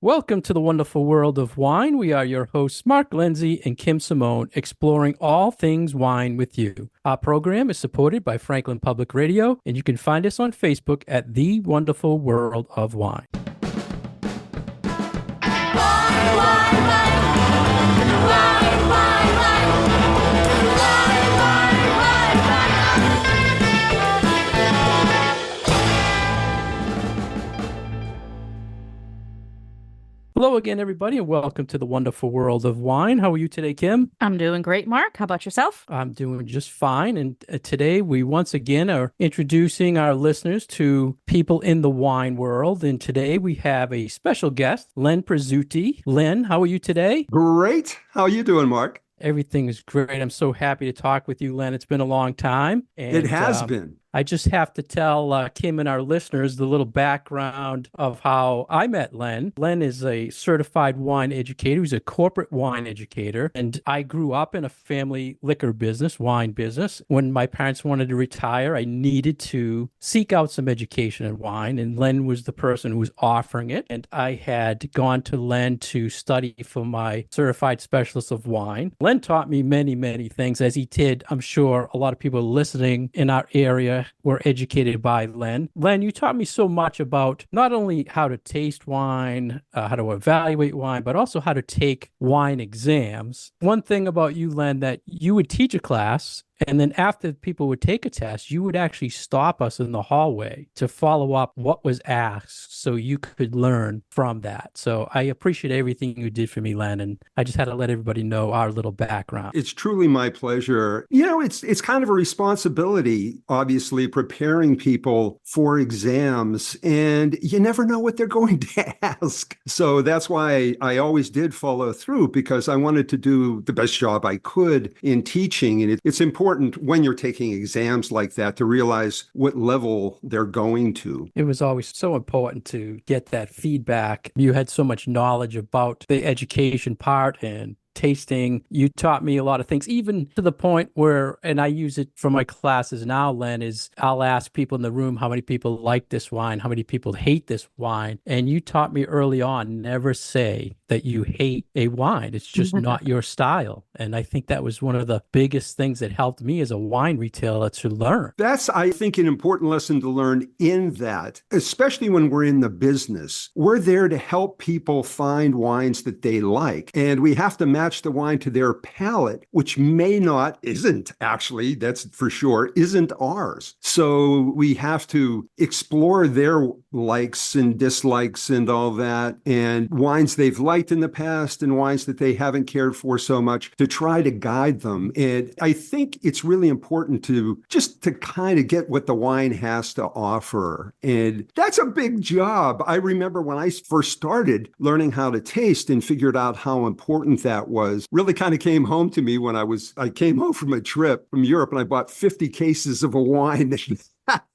Welcome to the wonderful world of wine. We are your hosts, Mark Lindsay and Kim Simone, exploring all things wine with you. Our program is supported by Franklin Public Radio, and you can find us on Facebook at The Wonderful World of Wine. Hello again, everybody, and welcome to the wonderful world of wine. How are you today, Kim? I'm doing great, Mark. How about yourself? I'm doing just fine. And today we once again are introducing our listeners to people in the wine world. And today we have a special guest, Len Presutti. Len, how are you today? Great. How are you doing, Mark? Everything is great. I'm so happy to talk with you, Len. It's been a long time. And, it has been. I just have to tell Kim and our listeners the little background of how I met Len. Len is a certified wine educator. He's a corporate wine educator. And I grew up in a family liquor business, wine business. When my parents wanted to retire, I needed to seek out some education in wine. And Len was the person who was offering it. And I had gone to Len to study for my certified specialist of wine. Len taught me many, many things, as he did. I'm sure a lot of people listening in our area were educated by Len. Len, you taught me so much about not only how to taste wine, how to evaluate wine, but also how to take wine exams. One thing about you, Len, that you would teach a class, and then after people would take a test, you would actually stop us in the hallway to follow up what was asked so you could learn from that. So I appreciate everything you did for me, Len, and I just had to let everybody know our little background. It's truly my pleasure. It's kind of a responsibility, obviously, preparing people for exams, and you never know what they're going to ask. So that's why I always did follow through, because I wanted to do the best job I could in teaching. And it's important when you're taking exams like that to realize what level they're going to. It was always so important to get that feedback. You had so much knowledge about the education part and tasting. You taught me a lot of things, even to the point where, and I use it for my classes now, Len, is I'll ask people in the room how many people like this wine, how many people hate this wine. And you taught me early on, never say that you hate a wine. It's just not your style. And I think that was one of the biggest things that helped me as a wine retailer to learn. That's, I think, an important lesson to learn in that, especially when we're in the business. We're there to help people find wines that they like. And we have to match the wine to their palate, which isn't actually, that's for sure, isn't ours. So we have to explore their likes and dislikes and all that, and wines they've liked in the past and wines that they haven't cared for so much, to try to guide them. And I think it's really important to kind of get what the wine has to offer. And that's a big job. I remember when I first started learning how to taste and figured out how important that was, really kind of came home to me when I came home from a trip from Europe, and I bought 50 cases of a wine that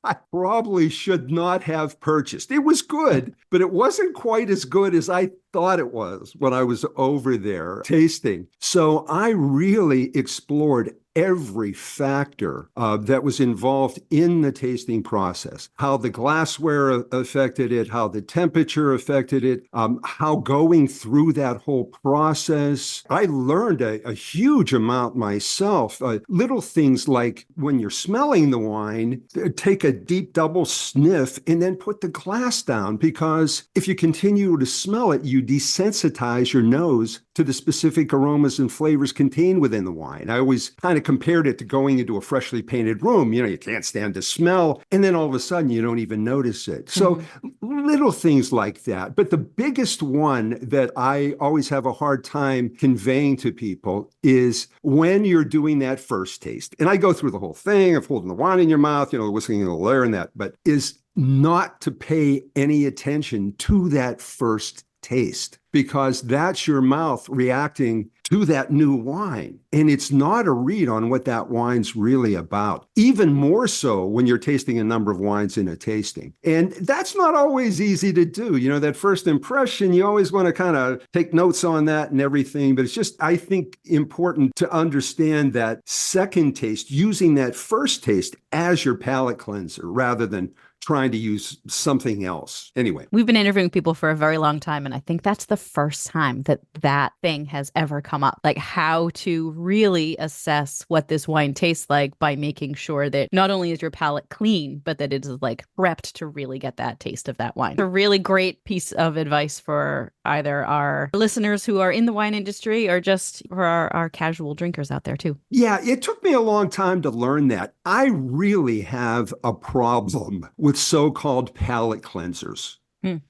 I probably should not have purchased. It was good, but it wasn't quite as good as I thought it was when I was over there tasting. So I really explored every factor that was involved in the tasting process, how the glassware affected it, how the temperature affected it, how going through that whole process. I learned a huge amount myself. Little things like when you're smelling the wine, take a deep double sniff and then put the glass down, because if you continue to smell it, you desensitize your nose to the specific aromas and flavors contained within the wine. I always kind of compared it to going into a freshly painted room. You can't stand the smell, and then all of a sudden you don't even notice it. So little things like that. But the biggest one that I always have a hard time conveying to people is when you're doing that first taste. And I go through the whole thing of holding the wine in your mouth, whistling in the air and that, but is not to pay any attention to that first taste, because that's your mouth reacting to that new wine. And it's not a read on what that wine's really about. Even more so when you're tasting a number of wines in a tasting. And that's not always easy to do. That first impression, you always want to kind of take notes on that and everything. But it's just, I think, important to understand that second taste, using that first taste as your palate cleanser rather than trying to use something else. Anyway. We've been interviewing people for a very long time, and I think that's the first time that that thing has ever come up. Like how to really assess what this wine tastes like by making sure that not only is your palate clean, but that it is like prepped to really get that taste of that wine. A really great piece of advice for either our listeners who are in the wine industry or just for our casual drinkers out there too. Yeah, it took me a long time to learn that. I really have a problem with so-called palate cleansers.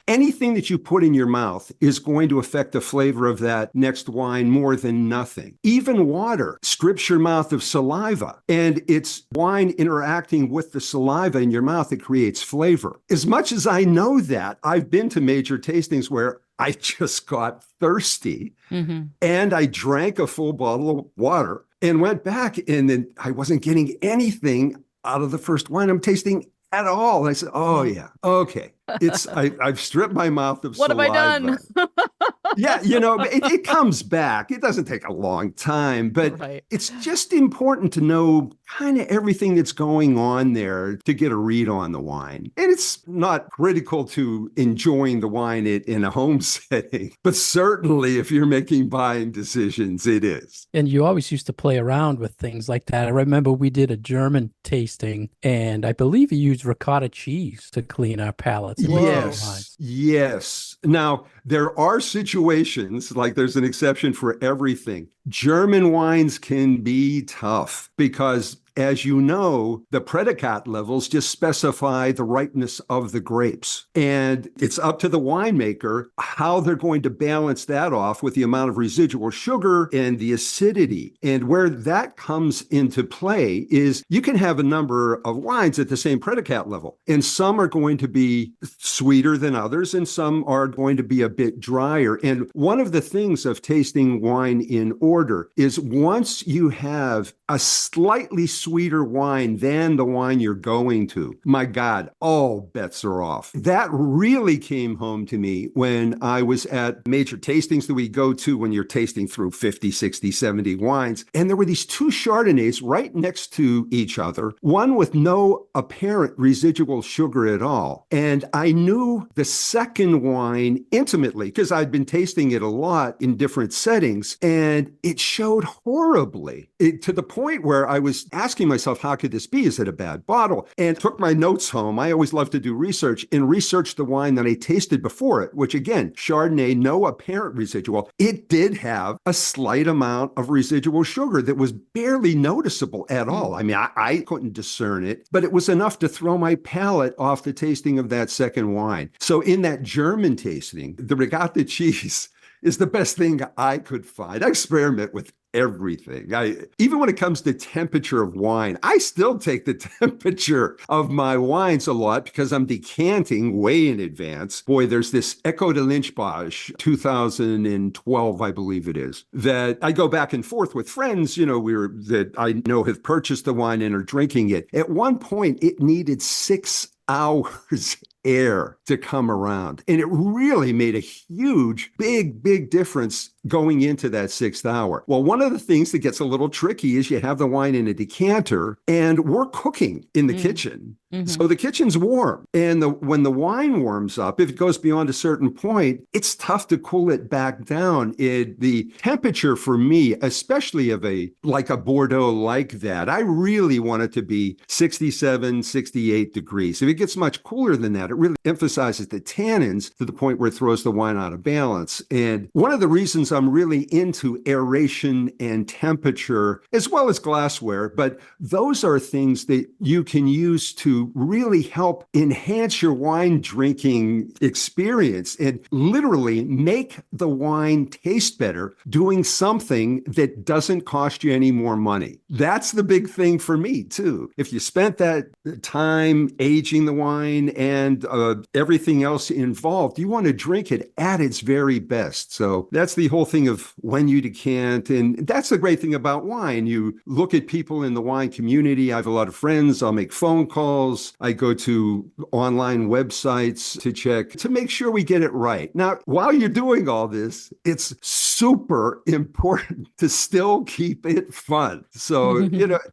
Anything that you put in your mouth is going to affect the flavor of that next wine more than nothing. Even water strips your mouth of saliva, and it's wine interacting with the saliva in your mouth that creates flavor. As much as I know that, I've been to major tastings where I just got thirsty and I drank a full bottle of water and went back, and then I wasn't getting anything out of the first wine I'm tasting at all. And I said, oh yeah, okay. I've stripped my mouth of saliva. What have I done? Yeah, it comes back. It doesn't take a long time, but It's just important to know kind of everything that's going on there to get a read on the wine. And it's not critical to enjoying the wine in a home setting, but certainly if you're making buying decisions, it is. And you always used to play around with things like that. I remember we did a German tasting, and I believe he used ricotta cheese to clean our palates. Yes. Now, there are situations, like there's an exception for everything. German wines can be tough because, as you know, the predicate levels just specify the ripeness of the grapes. And it's up to the winemaker how they're going to balance that off with the amount of residual sugar and the acidity. And where that comes into play is you can have a number of wines at the same predicate level, and some are going to be sweeter than others, and some are going to be a bit drier. And one of the things of tasting wine in order is once you have a slightly sweeter wine than the wine you're going to, my God, all bets are off. That really came home to me when I was at major tastings that we go to when you're tasting through 50, 60, 70 wines. And there were these two Chardonnays right next to each other, one with no apparent residual sugar at all. And I knew the second wine intimately because I'd been tasting it a lot in different settings, and it showed horribly, to the point where I was asking myself, how could this be? Is it a bad bottle? And took my notes home. I always love to do research and researched the wine that I tasted before it, which again, Chardonnay, no apparent residual. It did have a slight amount of residual sugar that was barely noticeable at all. I mean, I couldn't discern it, but it was enough to throw my palate off the tasting of that second wine. So in that German tasting, the ricotta cheese is the best thing I could find. I experiment with everything. Even when it comes to temperature of wine, I still take the temperature of my wines a lot because I'm decanting way in advance. Boy, there's this Echo de Lynchbach, 2012, I believe it is, that I go back and forth with friends, that I know have purchased the wine and are drinking it. At one point, it needed 6 hours air to come around. And it really made a huge, big difference going into that 6th hour. Well, one of the things that gets a little tricky is you have the wine in a decanter and we're cooking in the kitchen. So the kitchen's warm. And when the wine warms up, if it goes beyond a certain point, it's tough to cool it back down. The temperature for me, especially of a Bordeaux like that, I really want it to be 67, 68 degrees. If it gets much cooler than that, it really emphasizes the tannins to the point where it throws the wine out of balance. And one of the reasons I'm really into aeration and temperature, as well as glassware, but those are things that you can use to really help enhance your wine drinking experience and literally make the wine taste better doing something that doesn't cost you any more money. That's the big thing for me too. If you spent that time aging the wine and everything else involved, you want to drink it at its very best. So that's the whole thing of when you decant. And that's the great thing about wine. You look at people in the wine community. I have a lot of friends. I'll make phone calls. I go to online websites to check to make sure we get it right. Now, while you're doing all this, it's super important to still keep it fun. So,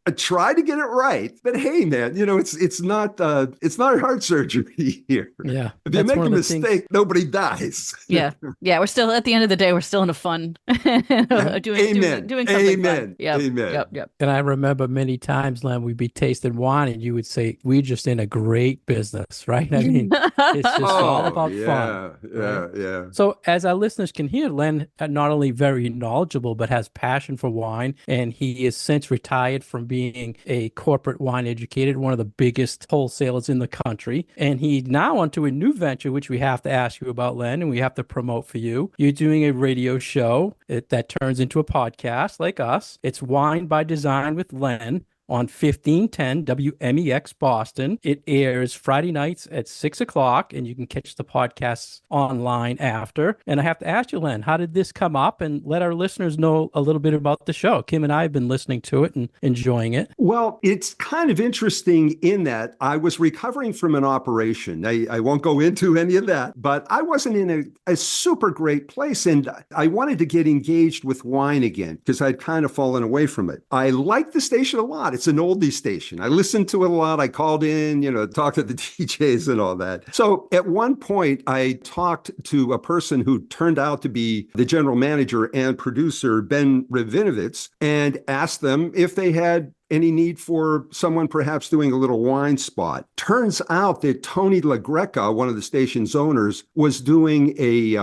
I try to get it right. But hey, man, it's not heart surgery here. Yeah. If you make a mistake, nobody dies. Yeah. We're still, at the end of the day, we're still in a fun doing Amen. something Amen. fun. Yep. Amen. Yep. And I remember many times, Len, we'd be tasting wine and you would say, we're just in a great business, right? I mean, it's just all about fun. Yeah. So as our listeners can hear, Len not only very knowledgeable, but has passion for wine. And he is since retired from being a corporate wine educator, one of the biggest wholesalers in the country. And he's now onto a new venture, which we have to ask you about, Len, and we have to promote for you. You're doing a radio show that turns into a podcast like us. It's Wine by Design with Len on 1510 WMEX Boston. It airs Friday nights at 6 o'clock, and you can catch the podcasts online after. And I have to ask you, Len, how did this come up? And let our listeners know a little bit about the show. Kim and I have been listening to it and enjoying it. Well, it's kind of interesting in that I was recovering from an operation. I won't go into any of that, but I wasn't in a super great place. And I wanted to get engaged with wine again because I'd kind of fallen away from it. I liked the station a lot. It's an oldie station. I listened to it a lot. I called in, talked to the DJs and all that. So at one point, I talked to a person who turned out to be the general manager and producer, Ben Ravinovitz, and asked them if they had any need for someone perhaps doing a little wine spot. Turns out that Tony LaGreca, one of the station's owners, was doing a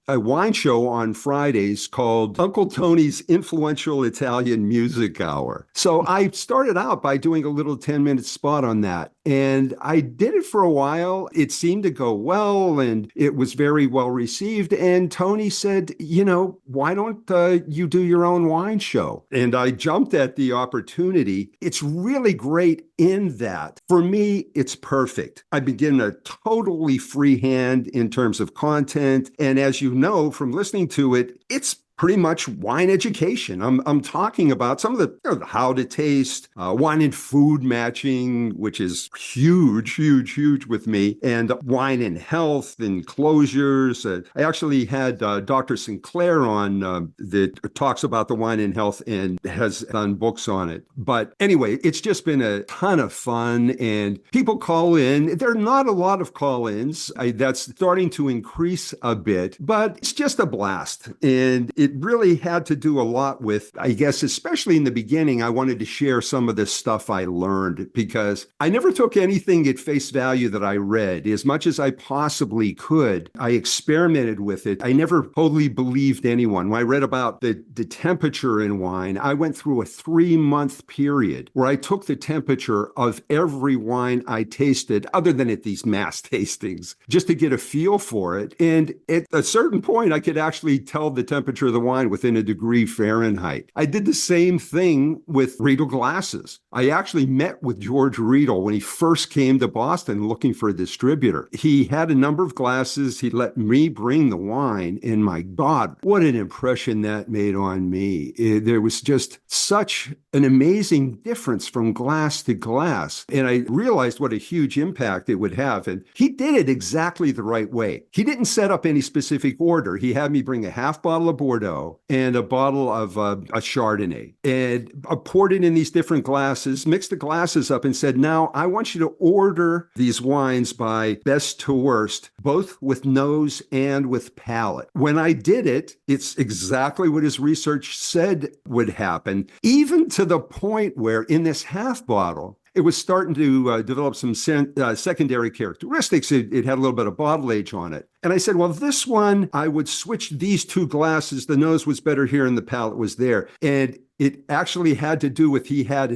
wine show on Fridays called Uncle Tony's Influential Italian Music Hour. So I started out by doing a little 10-minute spot on that. And I did it for a while. It seemed to go well, and it was very well received. And Tony said, why don't you do your own wine show? And I jumped at the opportunity. It's really great in that. For me, it's perfect. I've been given a totally free hand in terms of content. And as you know from listening to it, it's pretty much wine education. I'm talking about some of the how to taste, wine and food matching, which is huge with me, and wine and health and closures. I actually had Dr. Sinclair on that talks about the wine and health and has done books on it. But anyway, it's just been a ton of fun, and people call in. There are not a lot of call-ins. That's starting to increase a bit, but it's just a blast. And it really had to do a lot with, I guess, especially in the beginning, I wanted to share some of the stuff I learned because I never took anything at face value that I read. As much as I possibly could, I experimented with it. I never totally believed anyone. When I read about the temperature in wine, I went through a 3-month period where I took the temperature of every wine I tasted, other than at these mass tastings, just to get a feel for it. And at a certain point, I could actually tell the temperature of the wine within a degree Fahrenheit. I did the same thing with Riedel glasses. I actually met with George Riedel when he first came to Boston looking for a distributor. He had a number of glasses. He let me bring the wine, and my God, what an impression that made on me. There was just such an amazing difference from glass to glass. And I realized what a huge impact it would have. And he did it exactly the right way. He didn't set up any specific order. He had me bring a half bottle of Bordeaux and a bottle of a Chardonnay. And I poured it in these different glasses, mixed the glasses up and said, now I want you to order these wines by best to worst, both with nose and with palate. When I did it, it's exactly what his research said would happen, even to the point where in this half bottle, it was starting to develop some secondary characteristics. It had a little bit of bottle age on it. And I said, well, this one, I would switch these two glasses. The nose was better here and the palate was there. And it actually had to do with he had,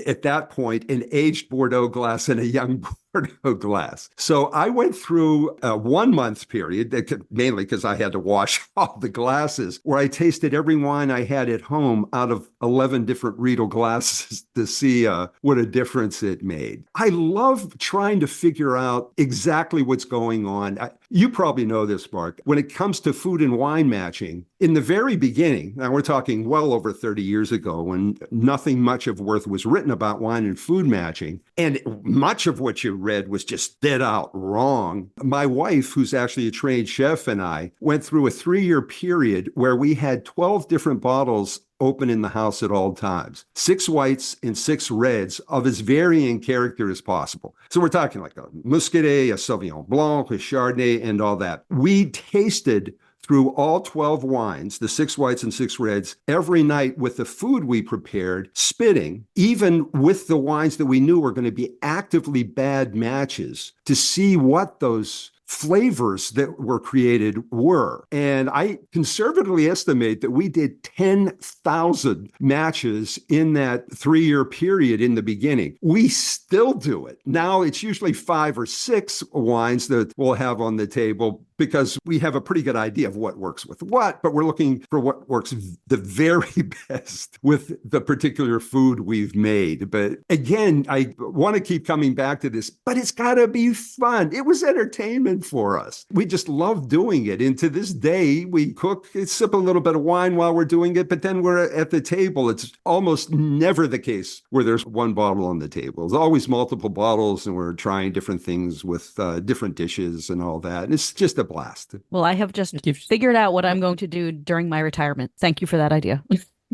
at that point, an aged Bordeaux glass and a young Bordeaux glass. So I went through a 1-month period, mainly because I had to wash all the glasses, where I tasted every wine I had at home out of 11 different Riedel glasses to see what a difference it made. I love trying to figure out exactly what's going on. You probably know this, Mark. When it comes to food and wine matching, in the very beginning, now we're talking well over 30 years ago, when nothing much of worth was written about wine and food matching, and much of what you read was just dead out wrong. My wife, who's actually a trained chef, and I went through a 3-year period where we had 12 different bottles open in the house at all times, 6 whites and 6 reds of as varying character as possible. So we're talking like a Muscadet, a Sauvignon Blanc, a Chardonnay, and all that. We tasted through all 12 wines, the 6 whites and 6 reds, every night with the food we prepared, spitting, even with the wines that we knew were going to be actively bad matches, to see what those flavors that were created were. And I conservatively estimate that we did 10,000 matches in that 3-year period in the beginning. We still do it. Now it's usually 5 or 6 wines that we'll have on the table because we have a pretty good idea of what works with what, but we're looking for what works the very best with the particular food we've made. But again, I want to keep coming back to this, but it's got to be fun. It was entertainment for us. We just love doing it. And to this day, we cook, sip a little bit of wine while we're doing it, but then we're at the table. It's almost never the case where there's one bottle on the table. There's always multiple bottles, and we're trying different things with different dishes and all that. And it's just a blast. Well, I have just figured out what I'm going to do during my retirement. Thank you for that idea.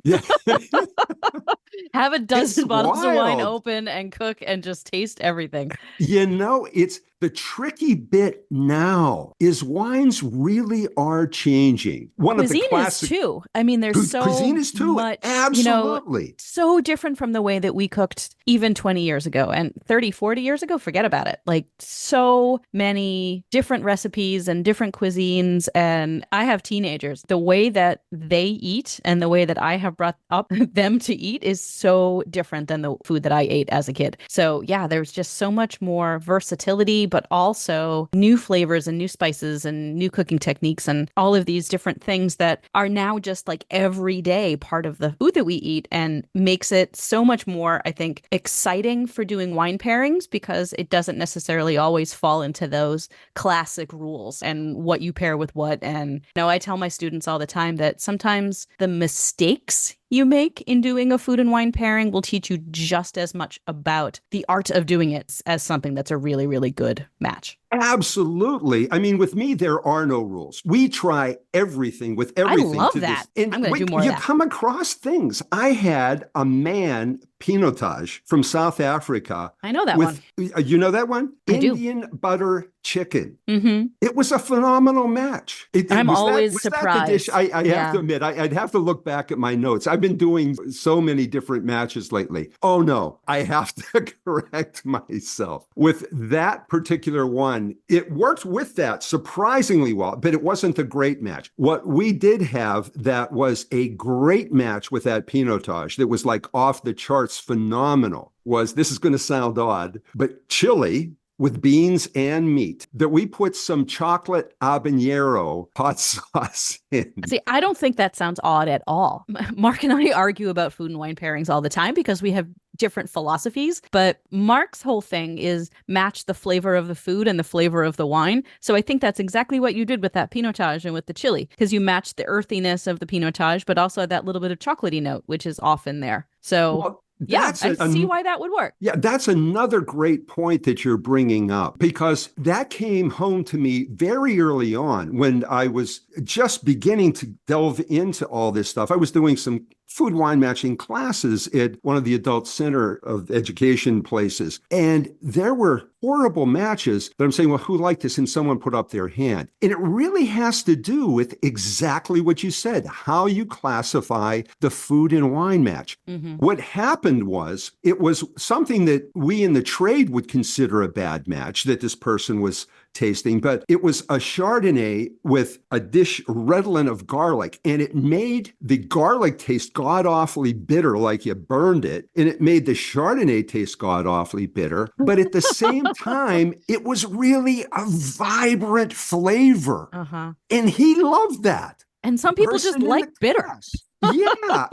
Yeah. Have a dozen It's bottles of wine wild. open and cook and just taste everything. It's the tricky bit now is wines really are changing. One Cuisine of the classic is too. I mean, there's so cuisine is too. much, Absolutely. so different from the way that we cooked even 20 years ago and 30, 40 years ago. Forget about it. Like so many different recipes and different cuisines. And I have teenagers. The way that they eat and the way that I have brought up them to eat is so different than the food that I ate as a kid. So yeah, there's just so much more versatility, but also new flavors and new spices and new cooking techniques and all of these different things that are now just like everyday part of the food that we eat, and makes it so much more, I think, exciting for doing wine pairings because it doesn't necessarily always fall into those classic rules and what you pair with what. And I tell my students all the time that sometimes the mistakes you make in doing a food and wine pairing will teach you just as much about the art of doing it as something that's a really, really good match. Absolutely. I mean, with me, there are no rules. We try everything with everything. I love that. And I'm going to do more of you that. come across things. I had a man pinotage from South Africa. I know that with, one. You know that one? I do. Indian butter chicken. Mm-hmm. It was a phenomenal match. I'm always was surprised. That the dish? I have to admit, I'd have to look back at my notes. I've been doing so many different matches lately. Oh no, I have to correct myself. With that particular one, it worked with that surprisingly well, but it wasn't a great match. What we did have that was a great match with that pinotage that was like off the charts phenomenal was, this is going to sound odd, but chili with beans and meat that we put some chocolate habanero hot sauce in. See, I don't think that sounds odd at all. Mark and I argue about food and wine pairings all the time because we have different philosophies, but Mark's whole thing is match the flavor of the food and the flavor of the wine. So I think that's exactly what you did with that pinotage and with the chili, because you matched the earthiness of the pinotage, but also that little bit of chocolatey note, which is often there. So Well, yeah, I see why that would work. Yeah, that's another great point that you're bringing up, because that came home to me very early on when I was just beginning to delve into all this stuff. I was doing some food wine matching classes at one of the adult center of education places. And there were horrible matches that I'm saying, well, who liked this? And someone put up their hand. And it really has to do with exactly what you said, how you classify the food and wine match. Mm-hmm. What happened was, it was something that we in the trade would consider a bad match that this person was tasting, but it was a Chardonnay with a dish redolent of garlic, and it made the garlic taste god-awfully bitter, like you burned it, and it made the Chardonnay taste god-awfully bitter, but at the same time, it was really a vibrant flavor. Uh-huh. And he loved that. And some people just Person in like the bitter. class. Yeah,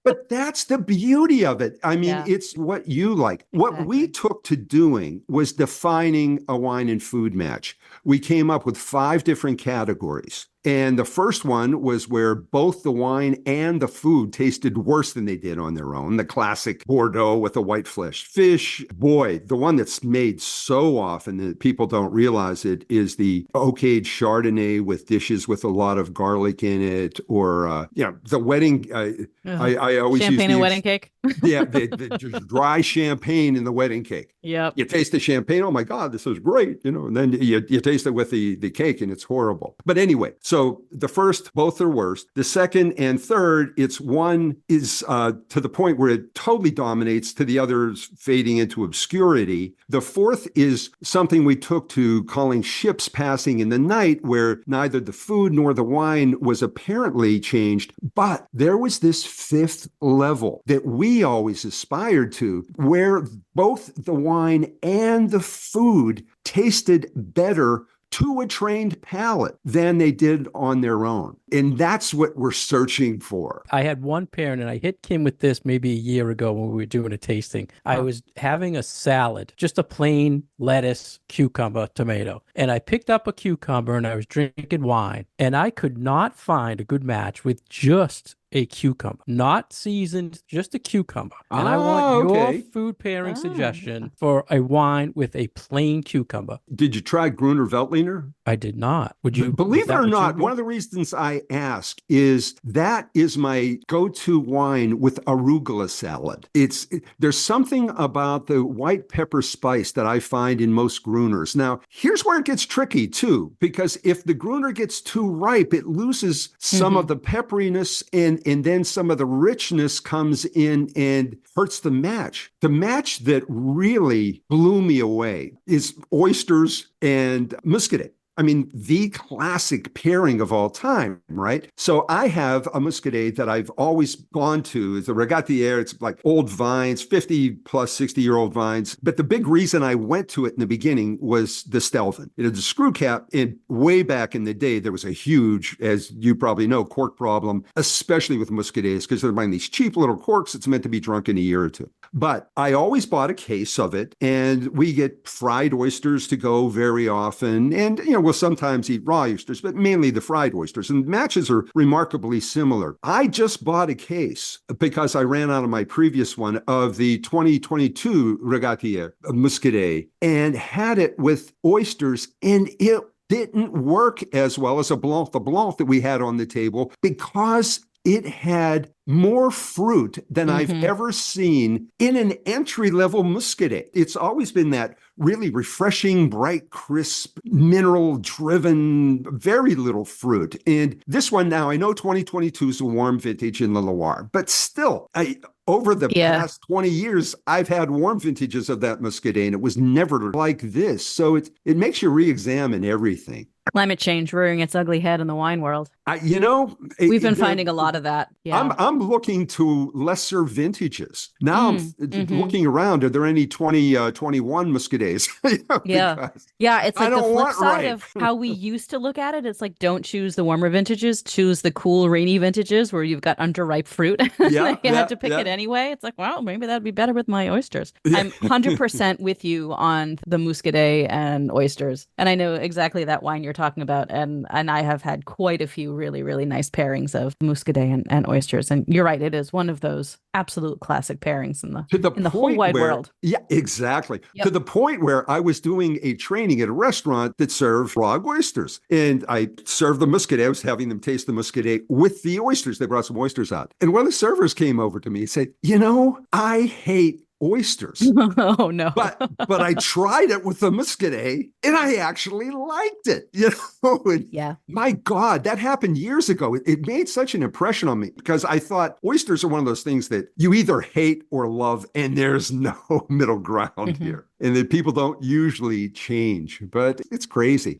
but that's the beauty of it. I mean, Yeah. it's what you like. What we Exactly. took to doing was defining a wine and food match. We came up with 5 different categories. And the first one was where both the wine and the food tasted worse than they did on their own. The classic Bordeaux with a white flesh fish. Boy, the one that's made so often that people don't realize it is the oak aged Chardonnay with dishes with a lot of garlic in it, or the wedding. Ugh. I always use Champagne and wedding cake. the just dry champagne in the wedding cake. Yep. You taste the champagne, oh my God, this is great, and then you taste it with the cake and it's horrible. But anyway, so the first, both are worst. The second and third, it's one is to the point where it totally dominates, to the others fading into obscurity. The fourth is something we took to calling ships passing in the night, where neither the food nor the wine was apparently changed, but there was this fifth level that we always aspired to, where both the wine and the food tasted better to a trained palate than they did on their own. And that's what we're searching for. I had one parent, and I hit Kim with this maybe a year ago when we were doing a tasting. I was having a salad, just a plain lettuce, cucumber, tomato. And I picked up a cucumber and I was drinking wine, and I could not find a good match with just a cucumber, not seasoned, just a cucumber. And I want your food pairing suggestion for a wine with a plain cucumber. Did you try Gruner Veltliner? I did not. Would you? Believe it or not, one of the reasons I ask is that is my go-to wine with arugula salad. There's something about the white pepper spice that I find in most Gruners. Now, here's where it gets tricky too, because if the Gruner gets too ripe, it loses some of the pepperiness, and then some of the richness comes in and hurts the match. The match that really blew me away is oysters and muscadet. I mean, the classic pairing of all time, right? So I have a muscadet that I've always gone to. It's a Regatier. It's like old vines, 50 plus 60-year-old vines. But the big reason I went to it in the beginning was the Stelvin. It had a screw cap. And way back in the day, there was a huge, as you probably know, cork problem, especially with muscadets, because they're buying these cheap little corks. It's meant to be drunk in a year or two. But I always bought a case of it, and we get fried oysters to go very often. And, we'll sometimes eat raw oysters, but mainly the fried oysters. And matches are remarkably similar. I just bought a case because I ran out of my previous one of the 2022 Regatier Muscadet and had it with oysters, and it didn't work as well as the Blanc that we had on the table, because it had more fruit than I've ever seen in an entry-level muscadet. It's always been that really refreshing, bright, crisp, mineral-driven, very little fruit. And this one now, I know 2022 is a warm vintage in the Loire, but still, over the past 20 years, I've had warm vintages of that muscadet, and it was never like this. So it makes you re-examine everything. Climate change rearing its ugly head in the wine world. We've been finding a lot of that. Yeah. I'm looking to lesser vintages. Now I'm looking around. Are there any 2021 muscadets? Yeah. It's like the flip side of how we used to look at it. It's like, don't choose the warmer vintages, choose the cool, rainy vintages where you've got underripe fruit. You had to pick it anyway. It's like, well, maybe that'd be better with my oysters. I'm 100% with you on the muscadet and oysters. And I know exactly that wine you're talking about. And I have had quite a few really, really nice pairings of muscadet and oysters. And you're right, it is one of those absolute classic pairings in the whole wide world. Yeah, exactly. Yep. To the point where I was doing a training at a restaurant that served raw oysters. And I served the muscadet. I was having them taste the muscadet with the oysters. They brought some oysters out. And one of the servers came over to me and said, I hate oysters. Oh no. But I tried it with the muscadet and I actually liked it. And my God, that happened years ago. It made such an impression on me because I thought oysters are one of those things that you either hate or love, and there's no middle ground here. And that people don't usually change, but it's crazy.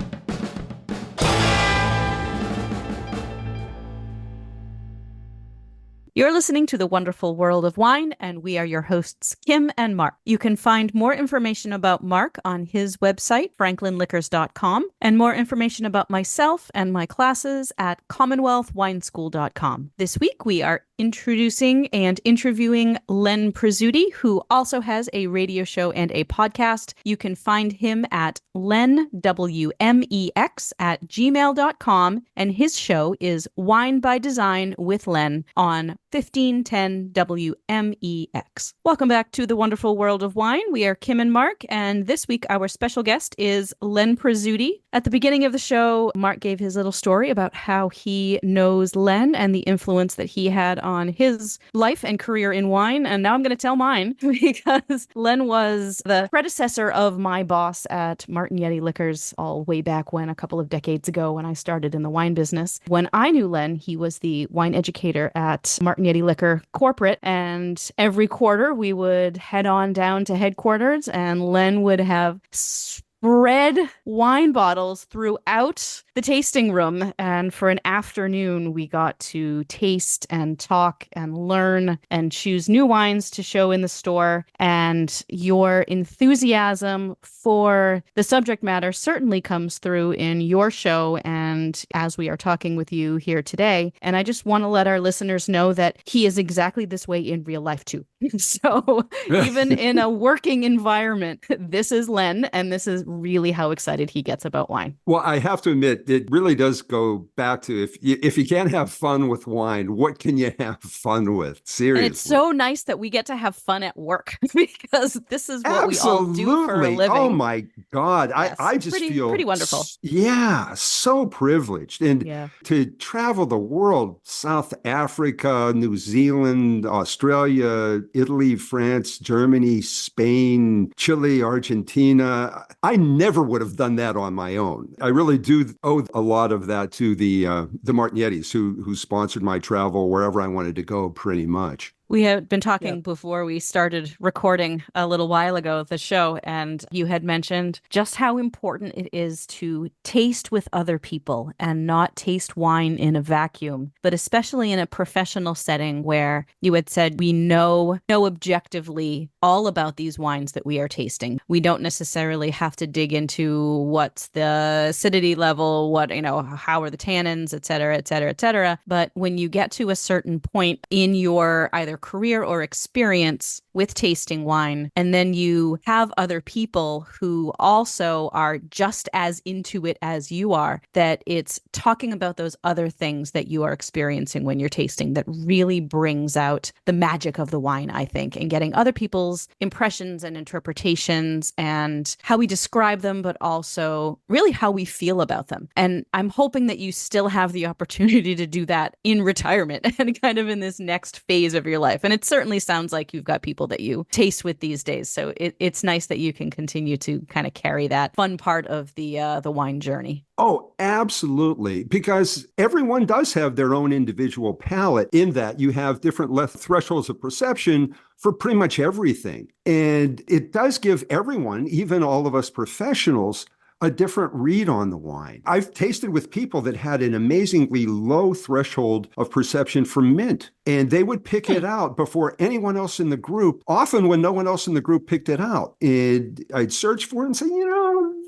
You're listening to The Wonderful World of Wine, and we are your hosts, Kim and Mark. You can find more information about Mark on his website, franklinliquors.com, and more information about myself and my classes at commonwealthwineschool.com. This week, we are introducing and interviewing Len Presutti, who also has a radio show and a podcast. You can find him at lenwmex@gmail.com, and his show is Wine by Design with Len on 1510 WMEX. Welcome back to The Wonderful World of Wine. We are Kim and Mark, and this week our special guest is Len Presutti. At the beginning of the show, Mark gave his little story about how he knows Len and the influence that he had on his life and career in wine. And now I'm going to tell mine because Len was the predecessor of my boss at Martignetti Liquors all way back when, a couple of decades ago when I started in the wine business. When I knew Len, he was the wine educator at Martignetti Liquor Corporate. And every quarter we would head on down to headquarters and Len would have spread wine bottles throughout the tasting room, and for an afternoon we got to taste and talk and learn and choose new wines to show in the store. And your enthusiasm for the subject matter certainly comes through in your show and as we are talking with you here today. And I just want to let our listeners know that he is exactly this way in real life too. So even in a working environment, this is Len, and this is really how excited he gets about wine. Well, I have to admit, it really does go back to if you can't have fun with wine, what can you have fun with? Seriously. And it's so nice that we get to have fun at work because this is what we all do for a living. Oh my God. Yes. I just feel pretty wonderful. Yeah, so privileged. And to travel the world, South Africa, New Zealand, Australia, Italy, France, Germany, Spain, Chile, Argentina. I never would have done that on my own. I really do owe a lot of that to the Martignettis who sponsored my travel wherever I wanted to go, pretty much. We had been talking before we started recording a little while ago, the show, and you had mentioned just how important it is to taste with other people and not taste wine in a vacuum, but especially in a professional setting where you had said we know objectively all about these wines that we are tasting. We don't necessarily have to dig into what's the acidity level, how are the tannins, et cetera, et cetera, et cetera. But when you get to a certain point in your either career or experience with tasting wine, and then you have other people who also are just as into it as you are, that it's talking about those other things that you are experiencing when you're tasting that really brings out the magic of the wine, I think, and getting other people's impressions and interpretations and how we describe them, but also really how we feel about them. And I'm hoping that you still have the opportunity to do that in retirement and kind of in this next phase of your life. And it certainly sounds like you've got people that you taste with these days. So it's nice that you can continue to kind of carry that fun part of the wine journey. Oh, absolutely. Because everyone does have their own individual palate in that you have different thresholds of perception for pretty much everything. And it does give everyone, even all of us professionals, a different read on the wine. I've tasted with people that had an amazingly low threshold of perception for mint, and they would pick it out before anyone else in the group, often when no one else in the group picked it out. And I'd search for it and say,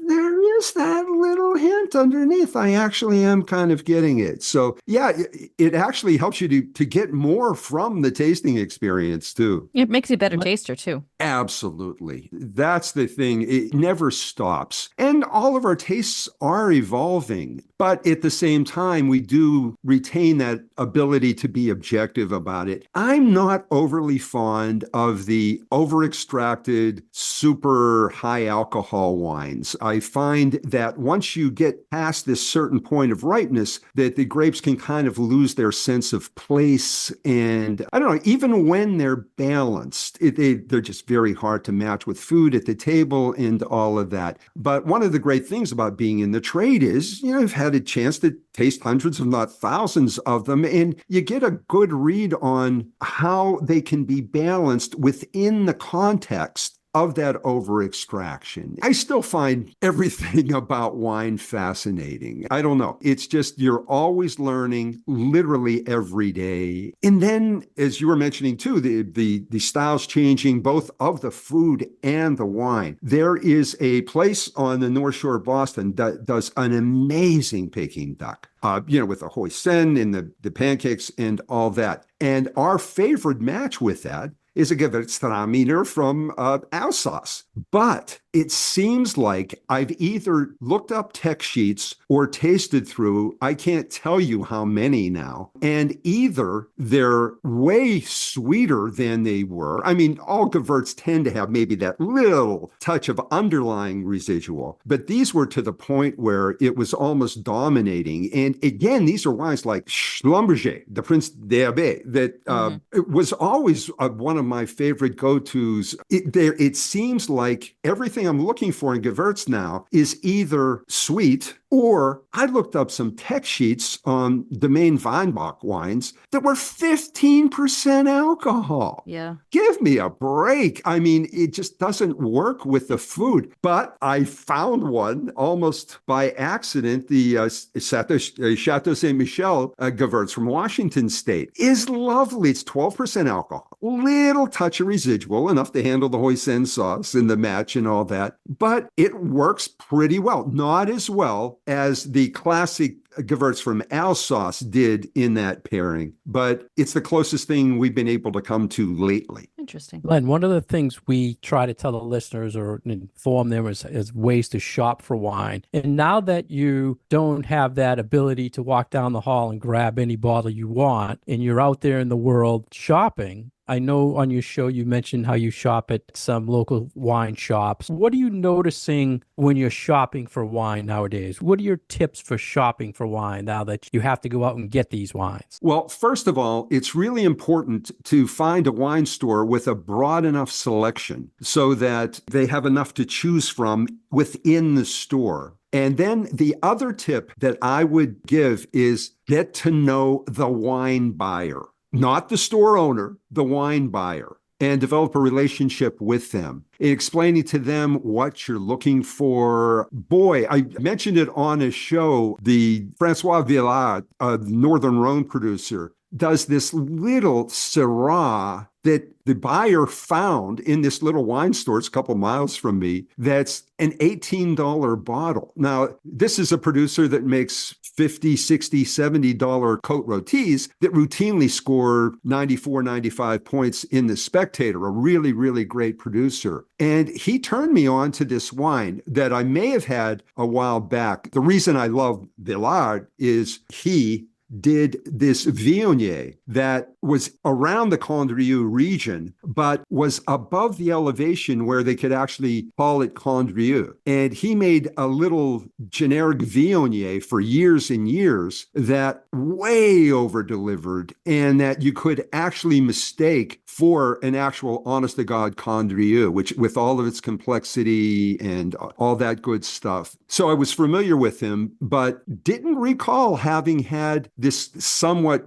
there is that little hint underneath. I actually am kind of getting it. So yeah, it actually helps you to get more from the tasting experience too. It makes you a better taster too. Absolutely. That's the thing. It never stops. And all of our tastes are evolving. But at the same time, we do retain that ability to be objective about it. I'm not overly fond of the over-extracted, super high alcohol wines. I find that once you get past this certain point of ripeness, that the grapes can kind of lose their sense of place. And I don't know, even when they're balanced, they're just very hard to match with food at the table and all of that. But one of the great things about being in the trade is, I've had a chance to taste hundreds, if not thousands of them, and you get a good read on how they can be balanced within the context of that over extraction. I still find everything about wine fascinating. I don't know. It's just you're always learning literally every day. And then, as you were mentioning too, the styles changing both of the food and the wine. There is a place on the North Shore of Boston that does an amazing Peking duck. With the hoisin and the pancakes and all that. And our favorite match with that is a Gewürztraminer from Alsace. But it seems like I've either looked up tech sheets or tasted through, I can't tell you how many now, and either they're way sweeter than they were. I mean, all Gewürz tend to have maybe that little touch of underlying residual, but these were to the point where it was almost dominating. And again, these are wines like Schlumberger, the Prince d'Herbe, that it was always one of my favorite go-tos. It seems like everything I'm looking for in Gewürz now is either sweet, or I looked up some tech sheets on Domaine Weinbach wines that were 15% alcohol. Yeah. Give me a break. I mean, it just doesn't work with the food. But I found one almost by accident. The Chateau Saint Michel Gewürz from Washington State is lovely. It's 12% alcohol. Little touch of residual, enough to handle the hoisin sauce and the match and all that. But it works pretty well. Not as well as the classic Gewürz from Alsace did in that pairing, but it's the closest thing we've been able to come to lately. Interesting. Len, one of the things we try to tell the listeners or inform them is ways to shop for wine. And now that you don't have that ability to walk down the hall and grab any bottle you want, and you're out there in the world shopping, I know on your show you mentioned how you shop at some local wine shops. What are you noticing when you're shopping for wine nowadays? What are your tips for shopping for wine now that you have to go out and get these wines? Well, first of all, it's really important to find a wine store with a broad enough selection so that they have enough to choose from within the store. And then the other tip that I would give is get to know the wine buyer. Not the store owner, the wine buyer, and develop a relationship with them, explaining to them what you're looking for. Boy, I mentioned it on a show. The Francois Villard, a Northern Rhone producer, does this little Syrah that the buyer found in this little wine store. It's a couple miles from me. That's an $18 bottle. Now, this is a producer that makes $50, $60, $70 Côte Rôties that routinely score 94, 95 points in the Spectator, a really, really great producer. And he turned me on to this wine that I may have had a while back. The reason I love Villard is he did this Viognier that was around the Condrieu region, but was above the elevation where they could actually call it Condrieu. And he made a little generic Viognier for years and years that way over-delivered and that you could actually mistake for an actual honest-to-God Condrieu, which with all of its complexity and all that good stuff. So I was familiar with him, but didn't recall having had this somewhat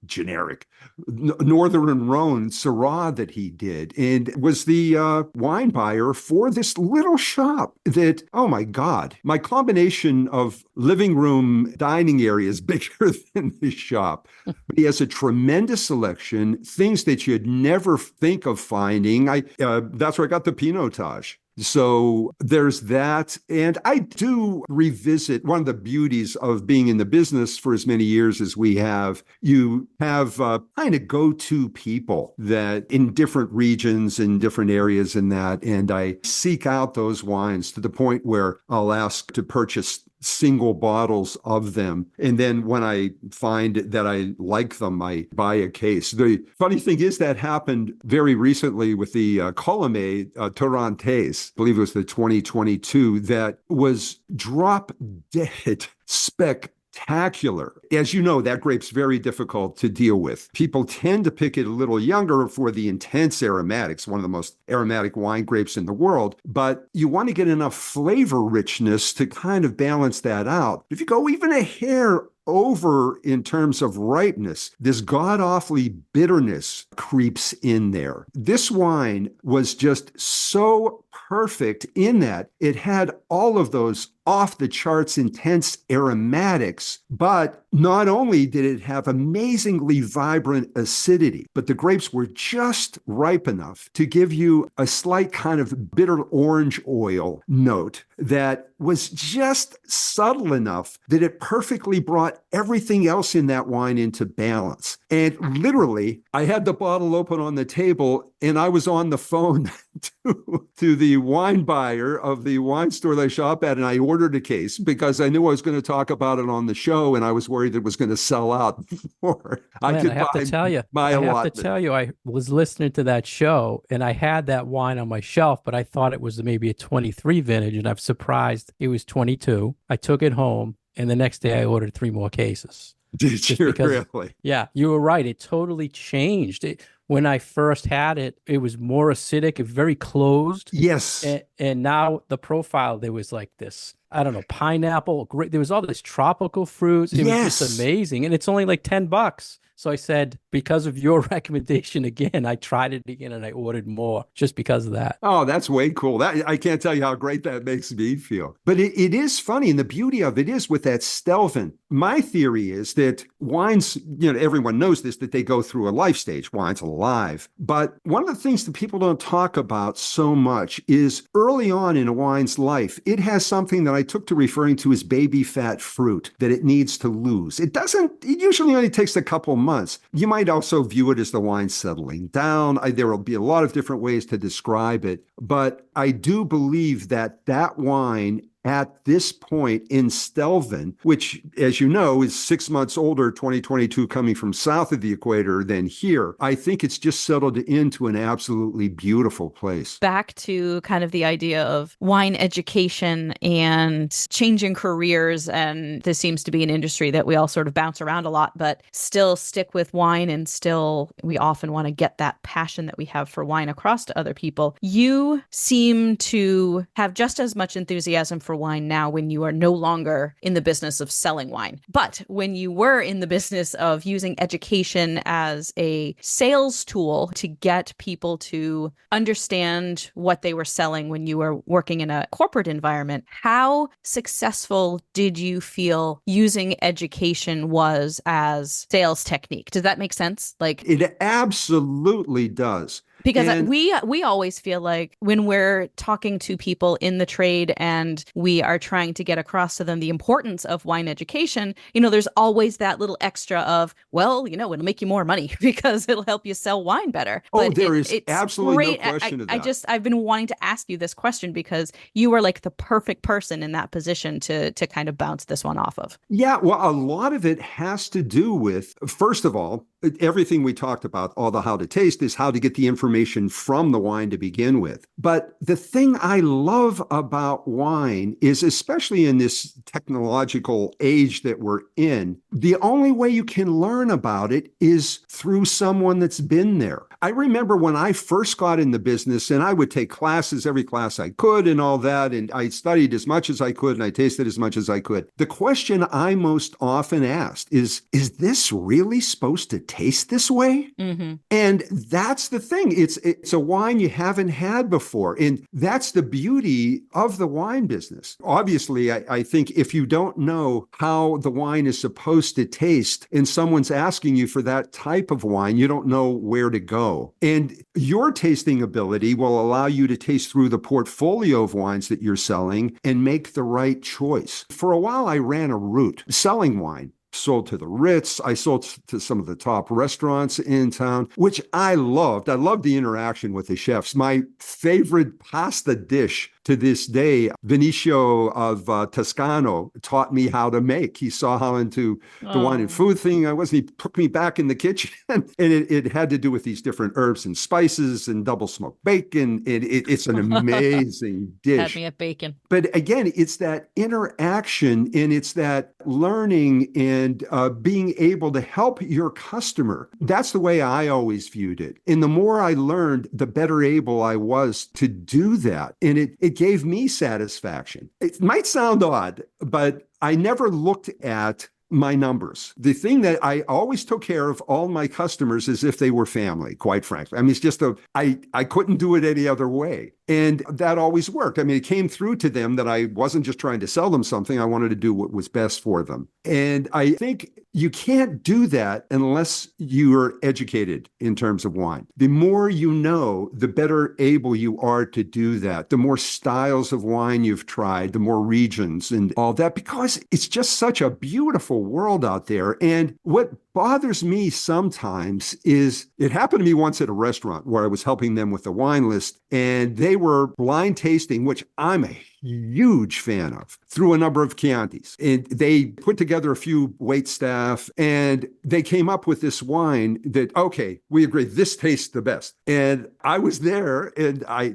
generic Northern Rhone Syrah that he did, and was the wine buyer for this little shop that, oh my God, my combination of living room dining area is bigger than the shop. But he has a tremendous selection, things that you'd never think of finding. That's where I got the Pinotage. So there's that. And I do revisit one of the beauties of being in the business for as many years as we have. You have kind of go-to people that in different regions and different areas in that. And I seek out those wines to the point where I'll ask to purchase single bottles of them. And then when I find that I like them, I buy a case. The funny thing is that happened very recently with the Colomé Torrontés. I believe it was the 2022 that was drop dead spectacular. As you know, that grape's very difficult to deal with. People tend to pick it a little younger for the intense aromatics, one of the most aromatic wine grapes in the world, but you want to get enough flavor richness to kind of balance that out. If you go even a hair over in terms of ripeness, this god-awfully bitterness creeps in there. This wine was just so perfect in that it had all of those off the charts intense aromatics, but not only did it have amazingly vibrant acidity, but the grapes were just ripe enough to give you a slight kind of bitter orange oil note that was just subtle enough that it perfectly brought everything else in that wine into balance. And literally, I had the bottle open on the table and I was on the phone to the wine buyer of the wine store that I shop at, and I ordered a case because I knew I was going to talk about it on the show, and I was worried it was going to sell out before I could have to tell you, my allotment. I was listening to that show and I had that wine on my shelf, but I thought it was maybe a 23 vintage, and I'm surprised it was 22. I took it home, and the next day I ordered 3 more cases. Did you really? Yeah, you were right. It totally changed. When I first had it, it was more acidic, very closed. Yes. And now the profile, there was like this, I don't know, pineapple. There was all this tropical fruits. It was just amazing. And it's only like $10. So I said, because of your recommendation again, I tried it again and I ordered more just because of that. Oh, that's way cool. That I can't tell you how great that makes me feel. But it is funny. And the beauty of it is with that Stelvin, my theory is that wines, everyone knows this, that they go through a life stage. Wine's alive. But one of the things that people don't talk about so much is early on in a wine's life, it has something that I took to referring to as baby fat fruit that it needs to lose. It usually only takes a couple months. You might also view it as the wine settling down. There will be a lot of different ways to describe it, but I do believe that wine at this point in Stelvin, which, as you know, is 6 months older, 2022, coming from south of the equator than here, I think it's just settled into an absolutely beautiful place. Back to kind of the idea of wine education and changing careers, and this seems to be an industry that we all sort of bounce around a lot, but still stick with wine, and still we often want to get that passion that we have for wine across to other people. You seem to have just as much enthusiasm for wine now when you are no longer in the business of selling wine. But when you were in the business of using education as a sales tool to get people to understand what they were selling when you were working in a corporate environment, how successful did you feel using education was as sales technique? Does that make sense? It absolutely does. Because we always feel like when we're talking to people in the trade and we are trying to get across to them the importance of wine education, there's always that little extra of, well, it'll make you more money because it'll help you sell wine better. But there is absolutely no question to that. I've been wanting to ask you this question because you are like the perfect person in that position to kind of bounce this one off of. Yeah, well, a lot of it has to do with, first of all, everything we talked about, all the how to taste, is how to get the information from the wine to begin with. But the thing I love about wine is, especially in this technological age that we're in, the only way you can learn about it is through someone that's been there. I remember when I first got in the business, and I would take classes, every class I could and all that, and I studied as much as I could and I tasted as much as I could. The question I most often asked is this really supposed to taste this way? Mm-hmm. And that's the thing. It's a wine you haven't had before. And that's the beauty of the wine business. Obviously, I think if you don't know how the wine is supposed to taste and someone's asking you for that type of wine, you don't know where to go. And your tasting ability will allow you to taste through the portfolio of wines that you're selling and make the right choice. For a while, I ran a route selling wine. Sold to the Ritz. I sold to some of the top restaurants in town, which I loved. I loved the interaction with the chefs. My favorite pasta dish to this day, Vinicio of Toscano taught me how to make. He saw how into the wine and food thing I was. He took me back in the kitchen, and it had to do with these different herbs and spices and double smoked bacon. It's an amazing dish. Had me at bacon. But again, it's that interaction, and it's that learning and being able to help your customer. That's the way I always viewed it. And the more I learned, the better able I was to do that. And it gave me satisfaction. It might sound odd, but I never looked at my numbers. The thing that I always took care of all my customers as if they were family, quite frankly. I mean, it's just I couldn't do it any other way. And that always worked. I mean, it came through to them that I wasn't just trying to sell them something. I wanted to do what was best for them. And I think you can't do that unless you are educated in terms of wine. The more you know, the better able you are to do that. The more styles of wine you've tried, the more regions and all that, because it's just such a beautiful world out there. And what bothers me sometimes is it happened to me once at a restaurant where I was helping them with the wine list, and they were blind tasting, which I'm a huge fan of, through a number of Chiantis. And they put together a few wait staff, and they came up with this wine that, okay, we agree, this tastes the best. And I was there, and I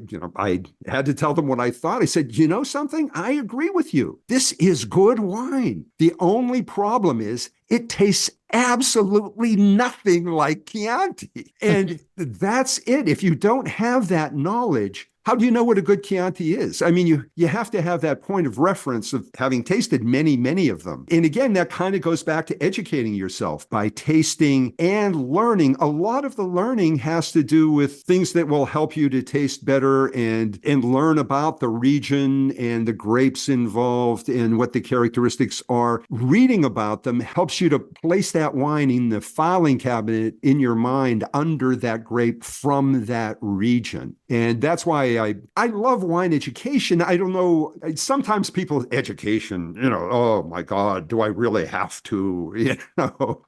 had to tell them what I thought. I said, you know something? I agree with you. This is good wine. The only problem is it tastes absolutely nothing like Chianti. And that's it. If you don't have that knowledge, how do you know what a good Chianti is? I mean, you have to have that point of reference of having tasted many, many of them. And again, that kind of goes back to educating yourself by tasting and learning. A lot of the learning has to do with things that will help you to taste better and learn about the region and the grapes involved and what the characteristics are. Reading about them helps you to place that wine in the filing cabinet in your mind under that grape from that region. And that's why I love wine education. I don't know, sometimes people, education, oh my God, do I really have to,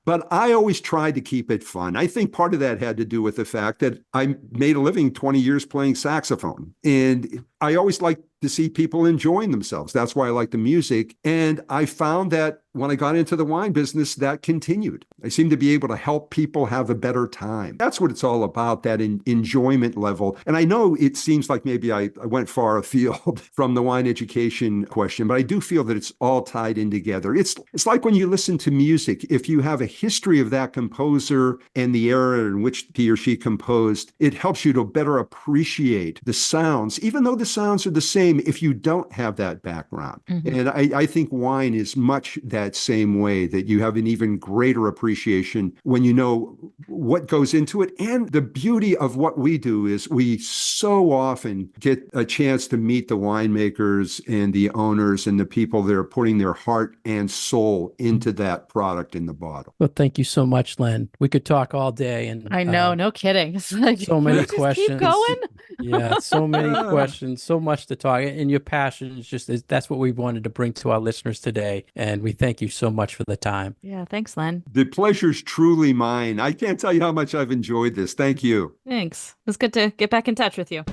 But I always tried to keep it fun. I think part of that had to do with the fact that I made a living 20 years playing saxophone. And I always liked to see people enjoying themselves. That's why I like the music. And I found that when I got into the wine business, that continued. I seem to be able to help people have a better time. That's what it's all about, that enjoyment level. And I know it seems like maybe I went far afield from the wine education question, but I do feel that it's all tied in together. It's like when you listen to music, if you have a history of that composer and the era in which he or she composed, it helps you to better appreciate the sounds, even though the sounds are the same if you don't have that background. Mm-hmm. And I think wine is much that same way, that you have an even greater appreciation when you know what goes into it. And the beauty of what we do is we so often get a chance to meet the winemakers and the owners and the people that are putting their heart and soul into that product in the bottle. Well, thank you so much, Len. We could talk all day. And I know, no kidding. It's like, so many questions. Keep going. Yeah, so many questions, so much to talk. And your passion is that's what we wanted to bring to our listeners today. And we thank you so much for the time. Yeah, thanks, Len. The pleasure's truly mine. I can't tell you how much I've enjoyed this. Thank you. Thanks. It was good to get back in touch with you.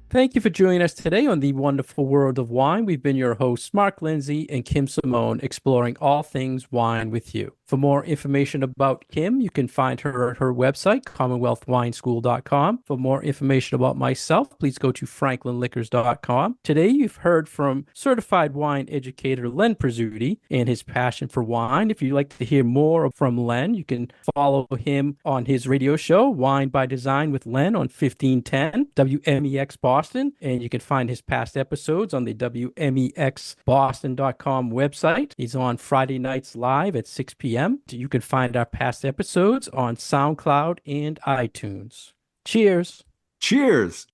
Thank you for joining us today on The Wonderful World of Wine. We've been your hosts, Mark Lindsay and Kim Simone, exploring all things wine with you. For more information about Kim, you can find her at her website, commonwealthwineschool.com. For more information about myself, please go to franklinliquors.com. Today, you've heard from certified wine educator Len Presutti and his passion for wine. If you'd like to hear more from Len, you can follow him on his radio show, Wine by Design with Len, on 1510 WMEX Boston. And you can find his past episodes on the WMEXBoston.com website. He's on Friday nights live at 6 p.m. You can find our past episodes on SoundCloud and iTunes. Cheers. Cheers.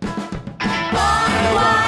Wine, wine.